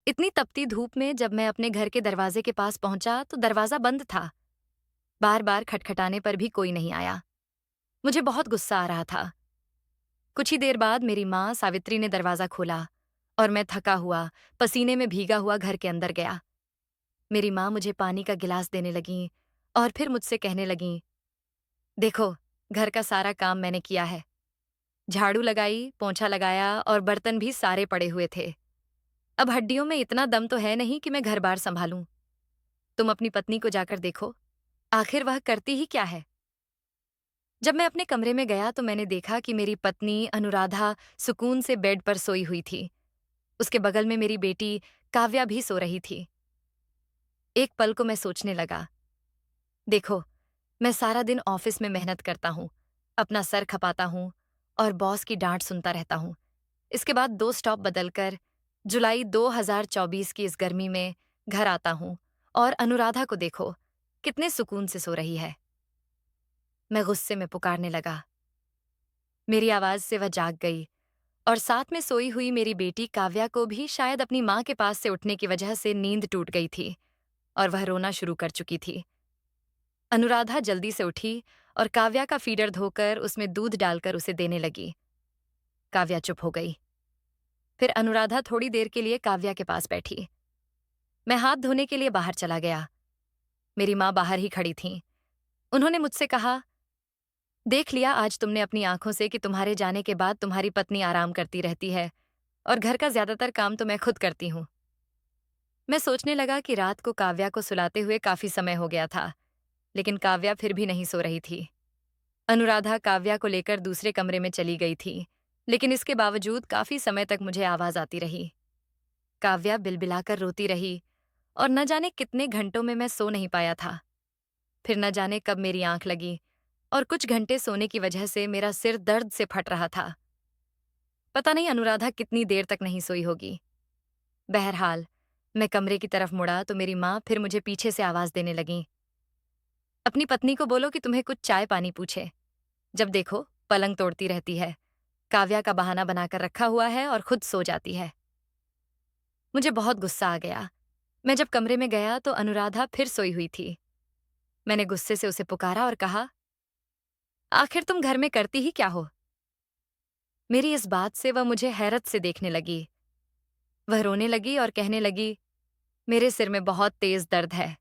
इतनी तपती धूप में जब मैं अपने घर के दरवाजे के पास पहुंचा तो दरवाजा बंद था। बार बार खटखटाने पर भी कोई नहीं आया। मुझे बहुत गुस्सा आ रहा था। कुछ ही देर बाद मेरी माँ सावित्री ने दरवाजा खोला और मैं थका हुआ, पसीने में भीगा हुआ घर के अंदर गया। मेरी माँ मुझे पानी का गिलास देने लगीं और फिर मुझसे कहने लगीं, देखो, घर का सारा काम मैंने किया है। झाड़ू लगाई, पोंछा लगाया और बर्तन भी सारे पड़े हुए थे। अब हड्डियों में इतना दम तो है नहीं कि मैं घर बार संभालूं। तुम अपनी पत्नी को जाकर देखो, आखिर वह करती ही क्या है। जब मैं अपने कमरे में गया तो मैंने देखा कि मेरी पत्नी अनुराधा सुकून से बेड पर सोई हुई थी। उसके बगल में मेरी बेटी काव्या भी सो रही थी। एक पल को मैं सोचने लगा, देखो, मैं सारा दिन ऑफिस में मेहनत करता हूँ, अपना सर खपाता हूँ और बॉस की डांट सुनता रहता हूँ। इसके बाद 2 स्टॉप बदलकर जुलाई 2024 की इस गर्मी में घर आता हूँ और अनुराधा को देखो, कितने सुकून से सो रही है। मैं गुस्से में पुकारने लगा। मेरी आवाज से वह जाग गई और साथ में सोई हुई मेरी बेटी काव्या को भी शायद अपनी माँ के पास से उठने की वजह से नींद टूट गई थी और वह रोना शुरू कर चुकी थी। अनुराधा जल्दी से उठी और काव्या का फीडर धोकर उसमें दूध डालकर उसे देने लगी। काव्या चुप हो गई। फिर अनुराधा थोड़ी देर के लिए काव्या के पास बैठी। मैं हाथ धोने के लिए बाहर चला गया। मेरी माँ बाहर ही खड़ी थीं। उन्होंने मुझसे कहा, देख लिया आज तुमने अपनी आंखों से कि तुम्हारे जाने के बाद तुम्हारी पत्नी आराम करती रहती है और घर का ज्यादातर काम तो मैं खुद करती हूँ। मैं सोचने लगा कि रात को काव्या को सुलाते हुए काफी समय हो गया था, लेकिन काव्या फिर भी नहीं सो रही थी। अनुराधा काव्या को लेकर दूसरे कमरे में चली गई थी, लेकिन इसके बावजूद काफी समय तक मुझे आवाज आती रही। काव्या बिलबिलाकर रोती रही और न जाने कितने घंटों में मैं सो नहीं पाया था। फिर न जाने कब मेरी आंख लगी और कुछ घंटे सोने की वजह से मेरा सिर दर्द से फट रहा था। पता नहीं अनुराधा कितनी देर तक नहीं सोई होगी। बहरहाल, मैं कमरे की तरफ मुड़ा तो मेरी माँ फिर मुझे पीछे से आवाज देने लगी, अपनी पत्नी को बोलो कि तुम्हें कुछ चाय पानी पूछे। जब देखो पलंग तोड़ती रहती है, काव्या का बहाना बनाकर रखा हुआ है और खुद सो जाती है। मुझे बहुत गुस्सा आ गया। मैं जब कमरे में गया तो अनुराधा फिर सोई हुई थी। मैंने गुस्से से उसे पुकारा और कहा, आखिर तुम घर में करती ही क्या हो। मेरी इस बात से वह मुझे हैरत से देखने लगी। वह रोने लगी और कहने लगी, मेरे सिर में बहुत तेज दर्द है।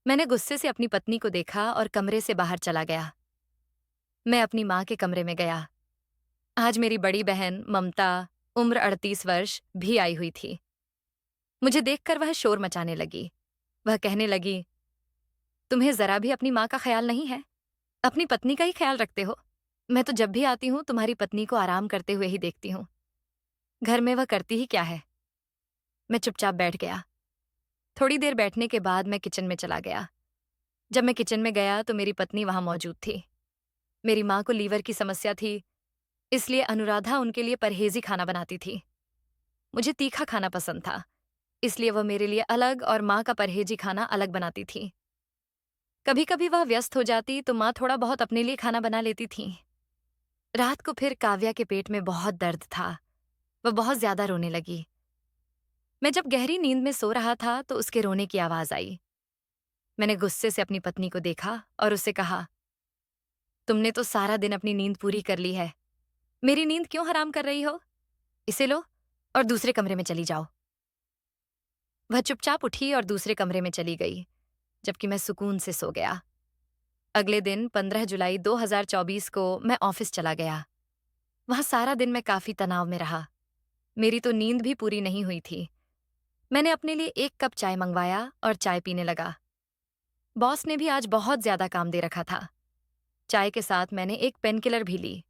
मैंने गुस्से से अपनी पत्नी को देखा और कमरे से बाहर चला गया। मैं अपनी माँ के कमरे में गया। आज मेरी बड़ी बहन ममता, उम्र 38 वर्ष, भी आई हुई थी। मुझे देखकर वह शोर मचाने लगी। वह कहने लगी, तुम्हें जरा भी अपनी माँ का ख्याल नहीं है? अपनी पत्नी का ही ख्याल रखते हो? मैं तो जब भी आती हूँ तुम्हारी पत्नी को आराम करते हुए ही देखती हूँ। घर में वह करती ही क्या है? मैं चुपचाप बैठ गया। थोड़ी देर बैठने के बाद मैं किचन में चला गया। जब मैं किचन में गया तो मेरी पत्नी वहां मौजूद थी। मेरी माँ को लीवर की समस्या थी, इसलिए अनुराधा उनके लिए परहेजी खाना बनाती थी। मुझे तीखा खाना पसंद था, इसलिए वह मेरे लिए अलग और माँ का परहेजी खाना अलग बनाती थी। कभी कभी वह व्यस्त हो जाती तो माँ थोड़ा बहुत अपने लिए खाना बना लेती थी। रात को फिर काव्या के पेट में बहुत दर्द था। वह बहुत ज्यादा रोने लगी। मैं जब गहरी नींद में सो रहा था तो उसके रोने की आवाज आई। मैंने गुस्से से अपनी पत्नी को देखा और उससे कहा, तुमने तो सारा दिन अपनी नींद पूरी कर ली है। मेरी नींद क्यों हराम कर रही हो? इसे लो और दूसरे कमरे में चली जाओ। वह चुपचाप उठी और दूसरे कमरे में चली गई, जबकि मैं सुकून से सो गया। अगले दिन 15 जुलाई 2024 को मैं ऑफिस चला गया। वहां सारा दिन मैं काफी तनाव में रहा। मेरी तो नींद भी पूरी नहीं हुई थी। मैंने अपने लिए 1 कप चाय मंगवाया और चाय पीने लगा। बॉस ने भी आज बहुत ज्यादा काम दे रखा था। चाय के साथ मैंने एक पेन किलर भी ली।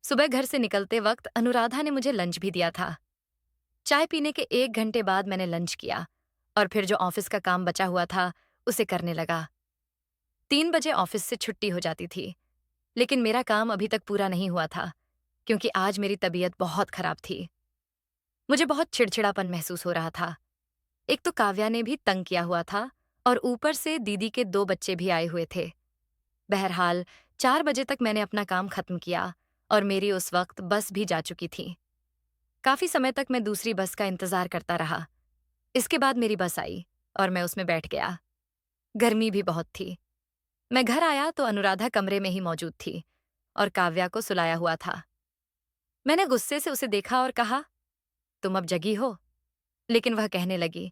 सुबह घर से निकलते वक्त अनुराधा ने मुझे लंच भी दिया था। चाय पीने के 1 घंटे बाद मैंने लंच किया और फिर जो ऑफिस का काम बचा हुआ था उसे करने लगा। 3 बजे ऑफिस से छुट्टी हो जाती थी, लेकिन मेरा काम अभी तक पूरा नहीं हुआ था क्योंकि आज मेरी तबीयत बहुत खराब थी। मुझे बहुत चिड़चिड़ापन महसूस हो रहा था। एक तो काव्या ने भी तंग किया हुआ था और ऊपर से दीदी के 2 बच्चे भी आए हुए थे। बहरहाल 4 बजे तक मैंने अपना काम खत्म किया और मेरी उस वक्त बस भी जा चुकी थी। काफी समय तक मैं दूसरी बस का इंतजार करता रहा। इसके बाद मेरी बस आई और मैं उसमें बैठ गया। गर्मी भी बहुत थी। मैं घर आया तो अनुराधा कमरे में ही मौजूद थी और काव्या को सुलाया हुआ था। मैंने गुस्से से उसे देखा और कहा, तुम अब जगी हो? लेकिन वह कहने लगी,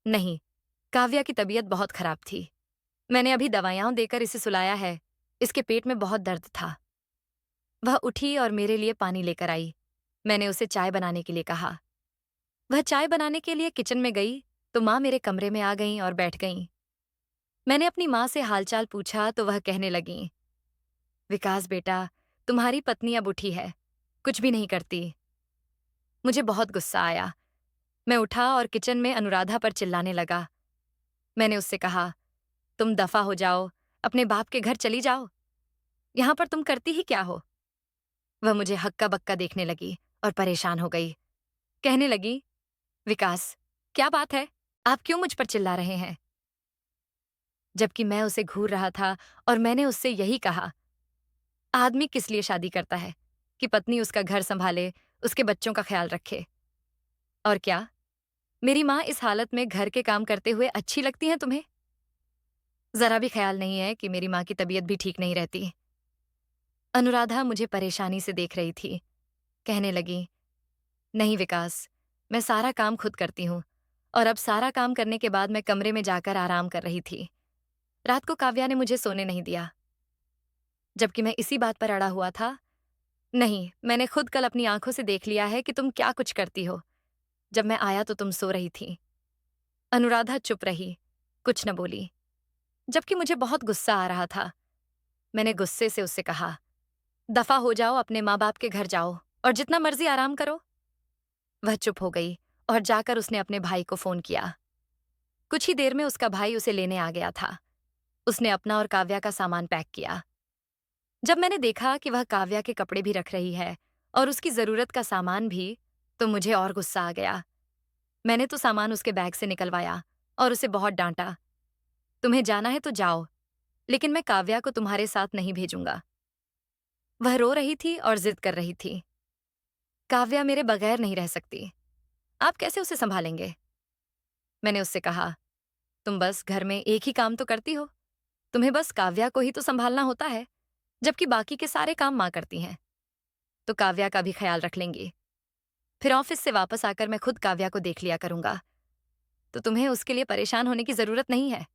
नहीं, काव्या की तबीयत बहुत खराब थी। मैंने अभी दवाइयां देकर इसे सुलाया है। इसके पेट में बहुत दर्द था। वह उठी और मेरे लिए पानी लेकर आई। मैंने उसे चाय बनाने के लिए कहा। वह चाय बनाने के लिए किचन में गई तो माँ मेरे कमरे में आ गईं और बैठ गईं। मैंने अपनी माँ से हालचाल पूछा तो वह कहने लगीं, विकास बेटा, तुम्हारी पत्नी अब उठी है, कुछ भी नहीं करती। मुझे बहुत गुस्सा आया। मैं उठा और किचन में अनुराधा पर चिल्लाने लगा। मैंने उससे कहा, तुम दफा हो जाओ, अपने बाप के घर चली जाओ। यहां पर तुम करती ही क्या हो? वह मुझे हक्का बक्का देखने लगी और परेशान हो गई। कहने लगी, विकास, क्या बात है? आप क्यों मुझ पर चिल्ला रहे हैं? जबकि मैं उसे घूर रहा था और मैंने उससे यही कहा, आदमी किस लिए शादी करता है? कि पत्नी उसका घर संभाले, उसके बच्चों का ख्याल रखे। और क्या मेरी माँ इस हालत में घर के काम करते हुए अच्छी लगती हैं तुम्हें? जरा भी ख्याल नहीं है कि मेरी माँ की तबीयत भी ठीक नहीं रहती। अनुराधा मुझे परेशानी से देख रही थी। कहने लगी, नहीं विकास, मैं सारा काम खुद करती हूँ और अब सारा काम करने के बाद मैं कमरे में जाकर आराम कर रही थी। रात को काव्या ने मुझे सोने नहीं दिया, जबकि मैं इसी बात पर अड़ा हुआ था। नहीं, मैंने खुद कल अपनी आंखों से देख लिया है कि तुम क्या कुछ करती हो। जब मैं आया तो तुम सो रही थी। अनुराधा चुप रही, कुछ न बोली, जबकि मुझे बहुत गुस्सा आ रहा था। मैंने गुस्से से उससे कहा, दफा हो जाओ, अपने माँ बाप के घर जाओ और जितना मर्जी आराम करो। वह चुप हो गई और जाकर उसने अपने भाई को फोन किया। कुछ ही देर में उसका भाई उसे लेने आ गया था। उसने अपना और काव्या का सामान पैक किया। जब मैंने देखा कि वह काव्या के कपड़े भी रख रही है और उसकी जरूरत का सामान भी, तो मुझे और गुस्सा आ गया। मैंने तो सामान उसके बैग से निकलवाया और उसे बहुत डांटा। तुम्हें जाना है तो जाओ, लेकिन मैं काव्या को तुम्हारे साथ नहीं भेजूंगा। वह रो रही थी और जिद कर रही थी, काव्या मेरे बगैर नहीं रह सकती। आप कैसे उसे संभालेंगे? मैंने उससे कहा, तुम बस घर में एक ही काम तो करती हो। तुम्हें बस काव्या को ही तो संभालना होता है, जबकि बाकी के सारे काम माँ करती हैं। तो काव्या का भी ख्याल रख लेंगी। फिर ऑफिस से वापस आकर मैं खुद काव्या को देख लिया करूंगा। तो तुम्हें उसके लिए परेशान होने की जरूरत नहीं है।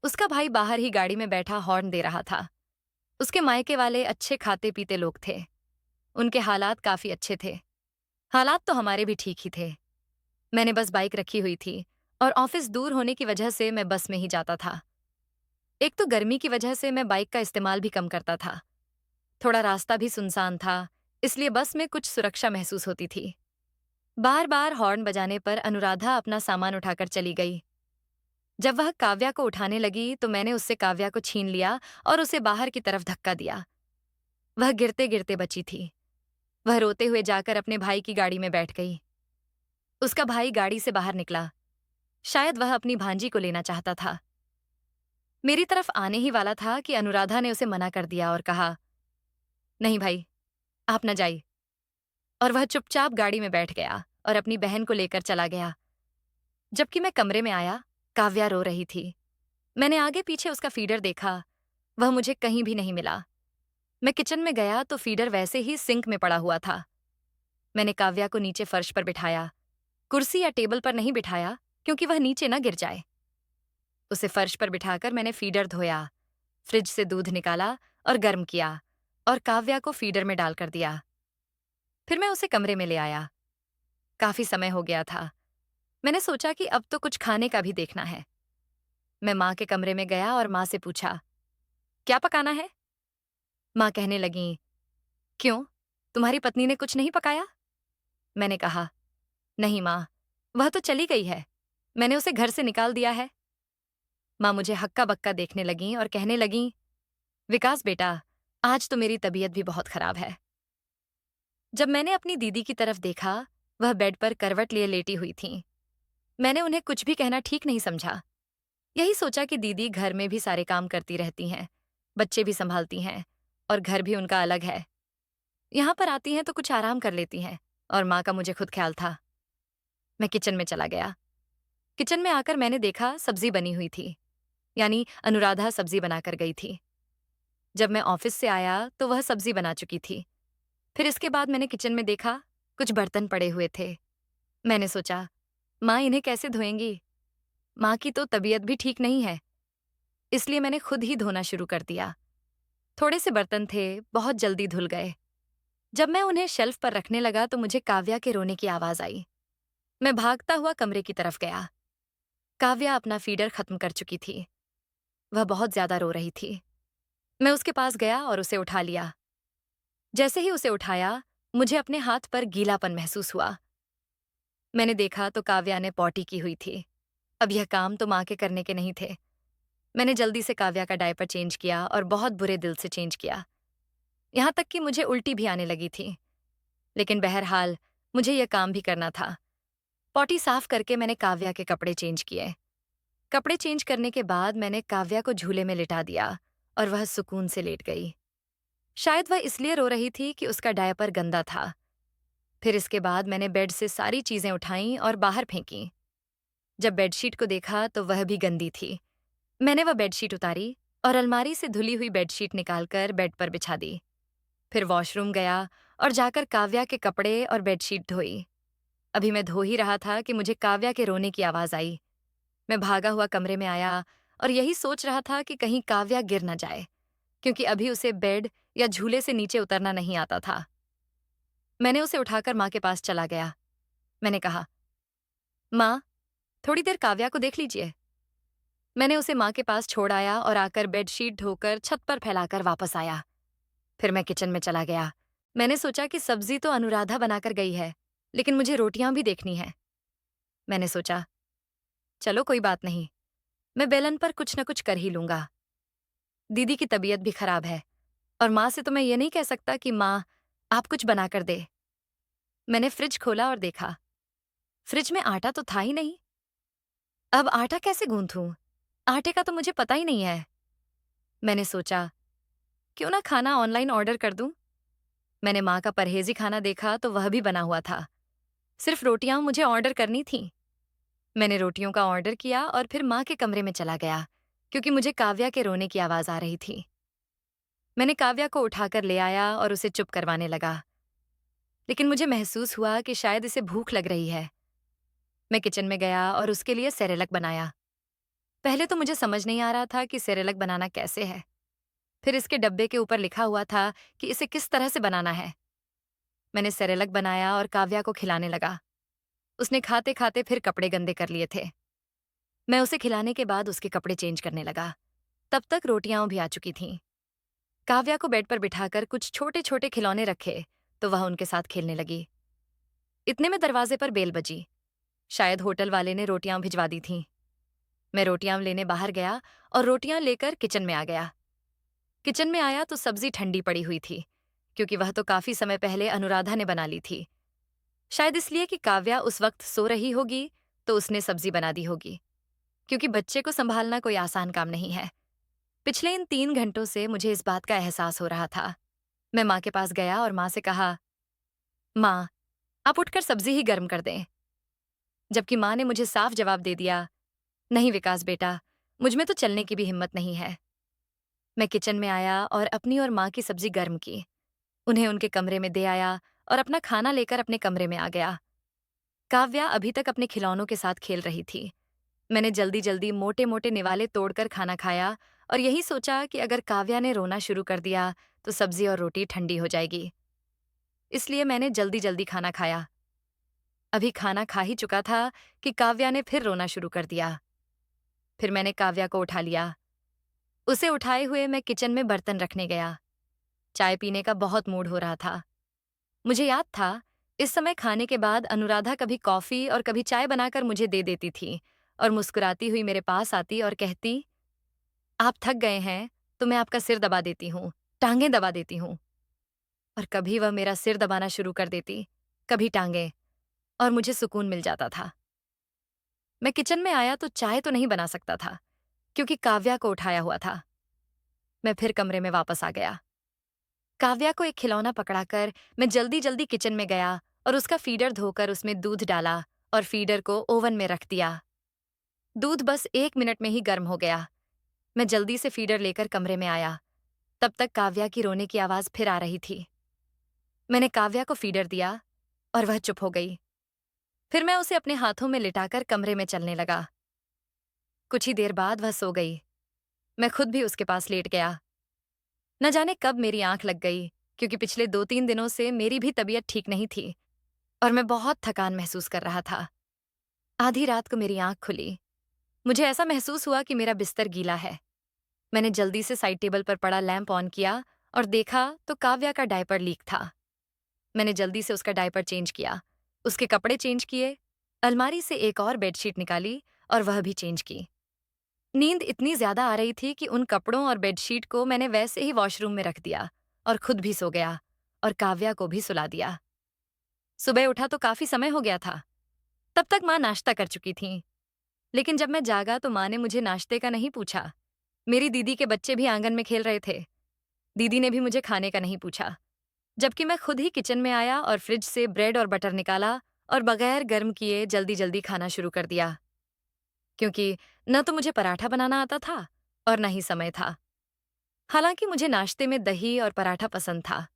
उसका भाई बाहर ही गाड़ी में बैठा हॉर्न दे रहा था। उसके मायके वाले अच्छे खाते पीते लोग थे। उनके हालात काफी अच्छे थे। हालात तो हमारे भी ठीक ही थे। मैंने बस बाइक रखी हुई थी और ऑफिस दूर होने की वजह से मैं बस में ही जाता था। एक तो गर्मी की वजह से मैं बाइक का इस्तेमाल भी कम करता था। थोड़ा रास्ता भी सुनसान था, इसलिए बस में कुछ सुरक्षा महसूस होती थी। बार बार हॉर्न बजाने पर अनुराधा अपना सामान उठाकर चली गई। जब वह काव्या को उठाने लगी तो मैंने उससे काव्या को छीन लिया और उसे बाहर की तरफ धक्का दिया। वह गिरते गिरते बची थी। वह रोते हुए जाकर अपने भाई की गाड़ी में बैठ गई। उसका भाई गाड़ी से बाहर निकला। शायद वह अपनी भांजी को लेना चाहता था। मेरी तरफ आने ही वाला था कि अनुराधा ने उसे मना कर दिया और कहा, नहीं भाई, आप न जाइए। और वह चुपचाप गाड़ी में बैठ गया और अपनी बहन को लेकर चला गया। जबकि मैं कमरे में आया, काव्या रो रही थी। मैंने आगे पीछे उसका फीडर देखा, वह मुझे कहीं भी नहीं मिला। मैं किचन में गया तो फीडर वैसे ही सिंक में पड़ा हुआ था। मैंने काव्या को नीचे फर्श पर बिठाया, कुर्सी या टेबल पर नहीं बिठाया क्योंकि वह नीचे न गिर जाए। उसे फर्श पर बिठाकर मैंने फीडर धोया, फ्रिज से दूध निकाला और गर्म किया और काव्या को फीडर में डालकर दिया। फिर मैं उसे कमरे में ले आया। काफी समय हो गया था। मैंने सोचा कि अब तो कुछ खाने का भी देखना है। मैं माँ के कमरे में गया और माँ से पूछा, क्या पकाना है? माँ कहने लगीं, क्यों, तुम्हारी पत्नी ने कुछ नहीं पकाया? मैंने कहा, नहीं माँ, वह तो चली गई है। मैंने उसे घर से निकाल दिया है। माँ मुझे हक्का बक्का देखने लगीं और कहने लगीं, विकास बेटा, आज तो मेरी तबीयत भी बहुत खराब है। जब मैंने अपनी दीदी की तरफ देखा, वह बेड पर करवट लिए लेटी हुई थीं। मैंने उन्हें कुछ भी कहना ठीक नहीं समझा। यही सोचा कि दीदी घर में भी सारे काम करती रहती हैं, बच्चे भी संभालती हैं और घर भी उनका अलग है। यहाँ पर आती हैं तो कुछ आराम कर लेती हैं। और माँ का मुझे खुद ख्याल था। मैं किचन में चला गया। किचन में आकर मैंने देखा सब्जी बनी हुई थी, यानी अनुराधा सब्जी बनाकर गई थी। जब मैं ऑफिस से आया तो वह सब्जी बना चुकी थी। फिर इसके बाद मैंने किचन में देखा कुछ बर्तन पड़े हुए थे। मैंने सोचा, माँ इन्हें कैसे धोएंगी? माँ की तो तबीयत भी ठीक नहीं है, इसलिए मैंने खुद ही धोना शुरू कर दिया। थोड़े से बर्तन थे, बहुत जल्दी धुल गए। जब मैं उन्हें शेल्फ पर रखने लगा तो मुझे काव्या के रोने की आवाज आई। मैं भागता हुआ कमरे की तरफ गया। काव्या अपना फीडर खत्म कर चुकी थी। वह बहुत ज्यादा रो रही थी। मैं उसके पास गया और उसे उठा लिया। जैसे ही उसे उठाया, मुझे अपने हाथ पर गीलापन महसूस हुआ। मैंने देखा तो काव्या ने पॉटी की हुई थी। अब यह काम तो माँ के करने के नहीं थे। मैंने जल्दी से काव्या का डायपर चेंज किया और बहुत बुरे दिल से चेंज किया। यहाँ तक कि मुझे उल्टी भी आने लगी थी। लेकिन बहरहाल मुझे यह काम भी करना था। पॉटी साफ करके मैंने काव्या के कपड़े चेंज किए। कपड़े चेंज करने के बाद मैंने काव्या को झूले में लिटा दिया और वह सुकून से लेट गई। शायद वह इसलिए रो रही थी कि उसका डायपर गंदा था। फिर इसके बाद मैंने बेड से सारी चीजें उठाईं और बाहर फेंकी। जब बेडशीट को देखा तो वह भी गंदी थी। मैंने वह बेडशीट उतारी और अलमारी से धुली हुई बेडशीट निकालकर बेड पर बिछा दी। फिर वॉशरूम गया और जाकर काव्या के कपड़े और बेडशीट धोई। अभी मैं धो ही रहा था कि मुझे काव्या के रोने की आवाज आई। मैं भागा हुआ कमरे में आया और यही सोच रहा था कि कहीं काव्या गिर न जाए, क्योंकि अभी उसे बेड या झूले से नीचे उतरना नहीं आता था। मैंने उसे उठाकर माँ के पास चला गया। मैंने कहा, माँ, थोड़ी देर काव्या को देख लीजिए। मैंने उसे माँ के पास छोड़ आया और आकर बेडशीट धोकर छत पर फैलाकर वापस आया। फिर मैं किचन में चला गया। मैंने सोचा कि सब्जी तो अनुराधा बनाकर गई है, लेकिन मुझे रोटियां भी देखनी है। मैंने सोचा, चलो कोई बात नहीं, मैं बेलन पर कुछ न कुछ कर ही लूंगा। दीदी की तबीयत भी खराब है और माँ से तो मैं ये नहीं कह सकता कि माँ, आप कुछ बना कर दे। मैंने फ्रिज खोला और देखा, फ्रिज में आटा तो था ही नहीं। अब आटा कैसे गूंथूं? आटे का तो मुझे पता ही नहीं है। मैंने सोचा, क्यों ना खाना ऑनलाइन ऑर्डर कर दूं? मैंने माँ का परहेजी खाना देखा तो वह भी बना हुआ था। सिर्फ रोटियां मुझे ऑर्डर करनी थीं। मैंने रोटियों का ऑर्डर किया और फिर माँ के कमरे में चला गया, क्योंकि मुझे काव्या के रोने की आवाज आ रही थी। मैंने काव्या को उठाकर ले आया और उसे चुप करवाने लगा, लेकिन मुझे महसूस हुआ कि शायद इसे भूख लग रही है। मैं किचन में गया और उसके लिए सेरेलक बनाया। पहले तो मुझे समझ नहीं आ रहा था कि सेरेलक बनाना कैसे है। फिर इसके डब्बे के ऊपर लिखा हुआ था कि इसे किस तरह से बनाना है। मैंने सेरेलक बनाया और काव्या को खिलाने लगा। उसने खाते खाते फिर कपड़े गंदे कर लिए थे। मैं उसे खिलाने के बाद उसके कपड़े चेंज करने लगा। तब तक रोटियां भी आ चुकी थीं। काव्या को बेड पर बिठाकर कुछ छोटे छोटे खिलौने रखे तो वह उनके साथ खेलने लगी। इतने में दरवाजे पर बेल बजी। शायद होटल वाले ने रोटियां भिजवा दी थीं। मैं रोटियां लेने बाहर गया और रोटियां लेकर किचन में आ गया। किचन में आया तो सब्जी ठंडी पड़ी हुई थी, क्योंकि वह तो काफी समय पहले अनुराधा ने बना ली थी। शायद इसलिए कि काव्या उस वक्त सो रही होगी तो उसने सब्जी बना दी होगी, क्योंकि बच्चे को संभालना कोई आसान काम नहीं है। पिछले इन 3 घंटों से मुझे इस बात का एहसास हो रहा था। मैं माँ के पास गया और माँ से कहा, माँ, आप उठकर सब्जी ही गर्म कर दें। जबकि माँ ने मुझे साफ जवाब दे दिया, नहीं विकास बेटा, मुझमें तो चलने की भी हिम्मत नहीं है। मैं किचन में आया और अपनी और माँ की सब्जी गर्म की, उन्हें उनके कमरे में दे आया और अपना खाना लेकर अपने कमरे में आ गया। काव्या अभी तक अपने खिलौनों के साथ खेल रही थी। मैंने जल्दी जल्दी मोटे मोटे निवाले तोड़कर खाना खाया और यही सोचा कि अगर काव्या ने रोना शुरू कर दिया तो सब्जी और रोटी ठंडी हो जाएगी। इसलिए मैंने जल्दी जल्दी खाना खाया। अभी खाना खा ही चुका था कि काव्या ने फिर रोना शुरू कर दिया। फिर मैंने काव्या को उठा लिया। उसे उठाए हुए मैं किचन में बर्तन रखने गया। चाय पीने का बहुत मूड हो रहा था। मुझे याद था, इस समय खाने के बाद अनुराधा कभी कॉफी और कभी चाय बनाकर मुझे दे देती थी और मुस्कुराती हुई मेरे पास आती और कहती, आप थक गए हैं तो मैं आपका सिर दबा देती हूँ, टांगें दबा देती हूँ। और कभी वह मेरा सिर दबाना शुरू कर देती, कभी टांगें, और मुझे सुकून मिल जाता था। मैं किचन में आया तो चाय तो नहीं बना सकता था, क्योंकि काव्या को उठाया हुआ था। मैं फिर कमरे में वापस आ गया। काव्या को एक खिलौना पकड़ाकर मैं जल्दी जल्दी किचन में गया और उसका फीडर धोकर उसमें दूध डाला और फीडर को ओवन में रख दिया। दूध बस 1 मिनट में ही गर्म हो गया। मैं जल्दी से फीडर लेकर कमरे में आया। तब तक काव्या की रोने की आवाज फिर आ रही थी। मैंने काव्या को फीडर दिया और वह चुप हो गई। फिर मैं उसे अपने हाथों में लिटाकर कमरे में चलने लगा। कुछ ही देर बाद वह सो गई। मैं खुद भी उसके पास लेट गया। न जाने कब मेरी आंख लग गई, क्योंकि पिछले 2-3 दिनों से मेरी भी तबीयत ठीक नहीं थी और मैं बहुत थकान महसूस कर रहा था। आधी रात को मेरी आंख खुली। मुझे ऐसा महसूस हुआ कि मेरा बिस्तर गीला है। मैंने जल्दी से साइड टेबल पर पड़ा लैंप ऑन किया और देखा तो काव्या का डायपर लीक था। मैंने जल्दी से उसका डायपर चेंज किया, उसके कपड़े चेंज किए, अलमारी से एक और बेडशीट निकाली और वह भी चेंज की। नींद इतनी ज्यादा आ रही थी कि उन कपड़ों और बेडशीट को मैंने वैसे ही वॉशरूम में रख दिया और खुद भी सो गया और काव्या को भी सुला दिया। सुबह उठा तो काफी समय हो गया था। तब तक माँ नाश्ता कर चुकी थीं। लेकिन जब मैं जागा तो माँ ने मुझे नाश्ते का नहीं पूछा। मेरी दीदी के बच्चे भी आंगन में खेल रहे थे। दीदी ने भी मुझे खाने का नहीं पूछा, जबकि मैं खुद ही किचन में आया और फ्रिज से ब्रेड और बटर निकाला और बगैर गर्म किए जल्दी जल्दी खाना शुरू कर दिया, क्योंकि न तो मुझे पराठा बनाना आता था और न ही समय था। हालांकि मुझे नाश्ते में दही और पराठा पसंद था।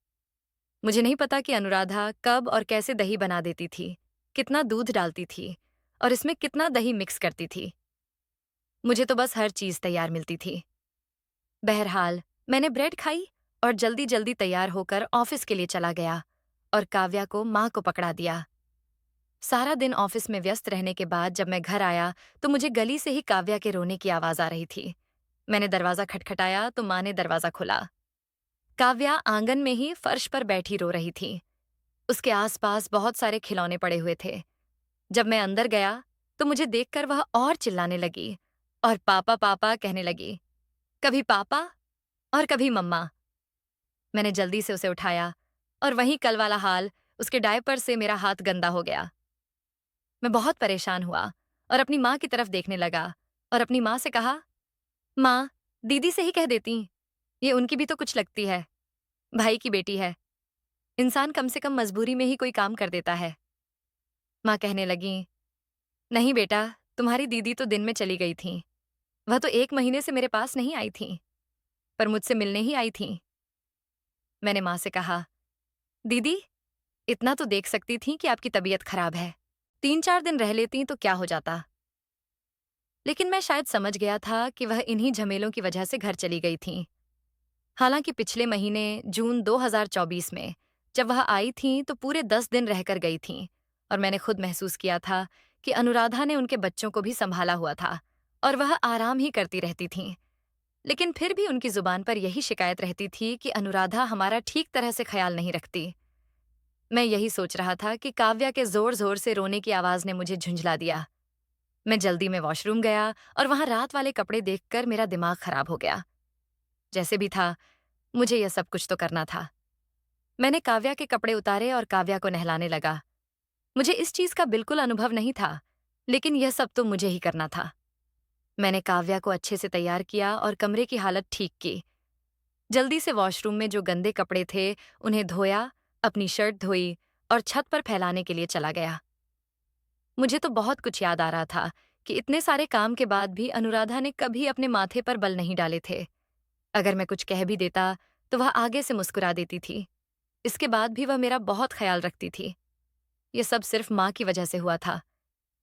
मुझे नहीं पता कि अनुराधा कब और कैसे दही बना देती थी, कितना दूध डालती थी और इसमें कितना दही मिक्स करती थी। मुझे तो बस हर चीज तैयार मिलती थी। बहरहाल मैंने ब्रेड खाई और जल्दी जल्दी तैयार होकर ऑफिस के लिए चला गया और काव्या को माँ को पकड़ा दिया। सारा दिन ऑफिस में व्यस्त रहने के बाद जब मैं घर आया तो मुझे गली से ही काव्या के रोने की आवाज आ रही थी। मैंने दरवाजा खटखटाया तो माँ ने दरवाजा खोला। काव्या आंगन में ही फर्श पर बैठी रो रही थी। उसके आसपास बहुत सारे खिलौने पड़े हुए थे। जब मैं अंदर गया तो मुझे देखकर वह और चिल्लाने लगी और पापा पापा कहने लगी, कभी पापा और कभी मम्मा। मैंने जल्दी से उसे उठाया और वहीं कल वाला हाल, उसके डायपर से मेरा हाथ गंदा हो गया। मैं बहुत परेशान हुआ और अपनी माँ की तरफ देखने लगा और अपनी माँ से कहा, माँ, दीदी से ही कह देती, ये उनकी भी तो कुछ लगती है, भाई की बेटी है, इंसान कम से कम मजबूरी में ही कोई काम कर देता है। माँ कहने लगी, नहीं बेटा, तुम्हारी दीदी तो दिन में चली गई थी। वह तो 1 महीने से मेरे पास नहीं आई थी, पर मुझसे मिलने ही आई थी। मैंने माँ से कहा, दीदी, इतना तो देख सकती थी कि आपकी तबीयत खराब है, 3-4 दिन रह लेती तो क्या हो जाता। लेकिन मैं शायद समझ गया था कि वह इन्हीं झमेलों की वजह से घर चली गई थी। हालांकि पिछले महीने जून 2024 में जब वह आई थी तो पूरे 10 दिन रहकर गई थी और मैंने खुद महसूस किया था कि अनुराधा ने उनके बच्चों को भी संभाला हुआ था और वह आराम ही करती रहती थीं। लेकिन फिर भी उनकी जुबान पर यही शिकायत रहती थी कि अनुराधा हमारा ठीक तरह से ख्याल नहीं रखती। मैं यही सोच रहा था कि काव्या के जोर जोर से रोने की आवाज ने मुझे झुंझला दिया। मैं जल्दी में वॉशरूम गया और वहां रात वाले कपड़े देखकर मेरा दिमाग खराब हो गया। जैसे भी था, मुझे यह सब कुछ तो करना था। मैंने काव्या के कपड़े उतारे और काव्या को नहलाने लगा। मुझे इस चीज का बिल्कुल अनुभव नहीं था, लेकिन यह सब तो मुझे ही करना था। मैंने काव्या को अच्छे से तैयार किया और कमरे की हालत ठीक की। जल्दी से वॉशरूम में जो गंदे कपड़े थे उन्हें धोया, अपनी शर्ट धोई और छत पर फैलाने के लिए चला गया। मुझे तो बहुत कुछ याद आ रहा था कि इतने सारे काम के बाद भी अनुराधा ने कभी अपने माथे पर बल नहीं डाले थे। अगर मैं कुछ कह भी देता तो वह आगे से मुस्कुरा देती थी। इसके बाद भी वह मेरा बहुत ख्याल रखती थी। ये सब सिर्फ माँ की वजह से हुआ था,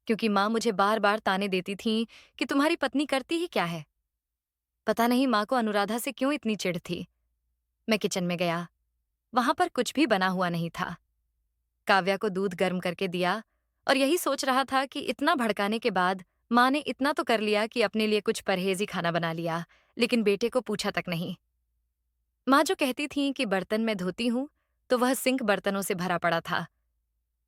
क्योंकि माँ मुझे बार बार ताने देती थीं कि तुम्हारी पत्नी करती ही क्या है। पता नहीं माँ को अनुराधा से क्यों इतनी चिढ़ थी। मैं किचन में गया। वहां पर कुछ भी बना हुआ नहीं था। काव्या को दूध गर्म करके दिया और यही सोच रहा था कि इतना भड़काने के बाद माँ ने इतना तो कर लिया कि अपने लिए कुछ परहेजी खाना बना लिया, लेकिन बेटे को पूछा तक नहीं। माँ जो कहती थीं कि बर्तन मैं धोती हूँ, तो वह सिंक बर्तनों से भरा पड़ा था।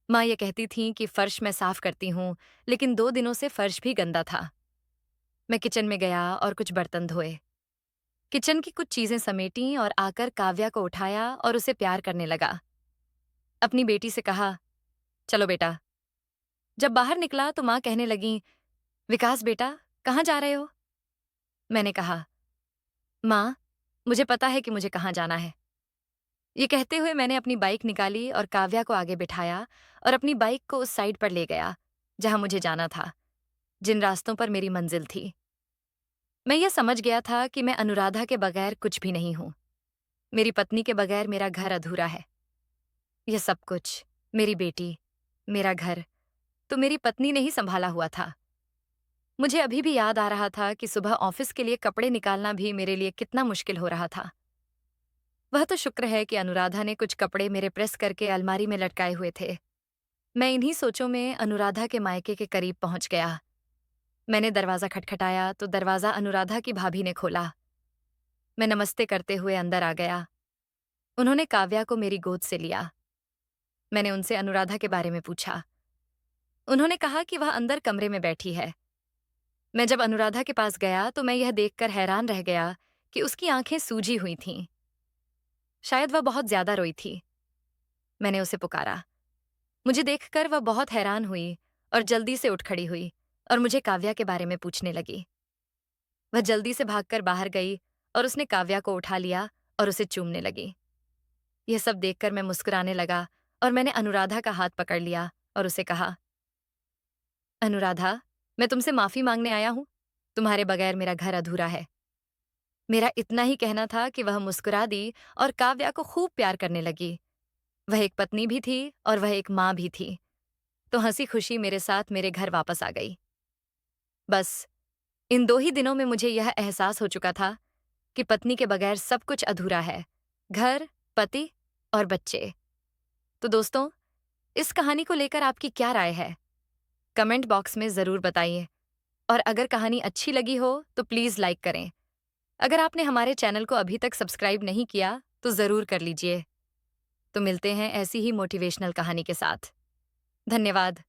माँ ये कहती थीं कि फर्श मैं साफ करती हूँ, लेकिन 2 दिनों से फर्श भी गंदा था। मैं किचन में गया और कुछ बर्तन धोए। किचन की कुछ चीजें समेटी और आकर काव्या को उठाया और उसे प्यार करने लगा। अपनी बेटी से कहा, चलो बेटा। जब बाहर निकला तो माँ कहने लगी, विकास बेटा, कहाँ जा रहे हो? मैंने कहा, माँ, मुझे पता है कि मुझे कहाँ जाना है। ये कहते हुए मैंने अपनी बाइक निकाली और काव्या को आगे बिठाया और अपनी बाइक को उस साइड पर ले गया जहां मुझे जाना था, जिन रास्तों पर मेरी मंजिल थी। मैं यह समझ गया था कि मैं अनुराधा के बगैर कुछ भी नहीं हूं। मेरी पत्नी के बगैर मेरा घर अधूरा है। यह सब कुछ, मेरी बेटी, मेरा घर, तो मेरी पत्नी ने ही संभाला हुआ था। मुझे अभी भी याद आ रहा था कि सुबह ऑफिस के लिए कपड़े निकालना भी मेरे लिए कितना मुश्किल हो रहा था। वह तो शुक्र है कि अनुराधा ने कुछ कपड़े मेरे प्रेस करके अलमारी में लटकाए हुए थे। मैं इन्हीं सोचों में अनुराधा के मायके के करीब पहुंच गया। मैंने दरवाजा खटखटाया तो दरवाजा अनुराधा की भाभी ने खोला। मैं नमस्ते करते हुए अंदर आ गया। उन्होंने काव्या को मेरी गोद से लिया। मैंने उनसे अनुराधा के बारे में पूछा। उन्होंने कहा कि वह अंदर कमरे में बैठी है। मैं जब अनुराधा के पास गया तो मैं यह देखकर हैरान रह गया कि उसकी आंखें सूजी हुई थीं। शायद वह बहुत ज्यादा रोई थी। मैंने उसे पुकारा। मुझे देखकर वह बहुत हैरान हुई और जल्दी से उठ खड़ी हुई और मुझे काव्या के बारे में पूछने लगी। वह जल्दी से भागकर बाहर गई और उसने काव्या को उठा लिया और उसे चूमने लगी। यह सब देखकर मैं मुस्कुराने लगा और मैंने अनुराधा का हाथ पकड़ लिया और उसे कहा, अनुराधा, मैं तुमसे माफी मांगने आया हूं। तुम्हारे बगैर मेरा घर अधूरा है। मेरा इतना ही कहना था कि वह मुस्कुरा दी और काव्या को खूब प्यार करने लगी। वह एक पत्नी भी थी और वह एक माँ भी थी। तो हंसी खुशी मेरे साथ मेरे घर वापस आ गई। बस इन 2 ही दिनों में मुझे यह एहसास हो चुका था कि पत्नी के बगैर सब कुछ अधूरा है, घर, पति और बच्चे। तो दोस्तों, इस कहानी को लेकर आपकी क्या राय है? कमेंट बॉक्स में ज़रूर बताइए और अगर कहानी अच्छी लगी हो तो प्लीज़ लाइक करें। अगर आपने हमारे चैनल को अभी तक सब्सक्राइब नहीं किया तो ज़रूर कर लीजिए। तो मिलते हैं ऐसी ही मोटिवेशनल कहानी के साथ। धन्यवाद।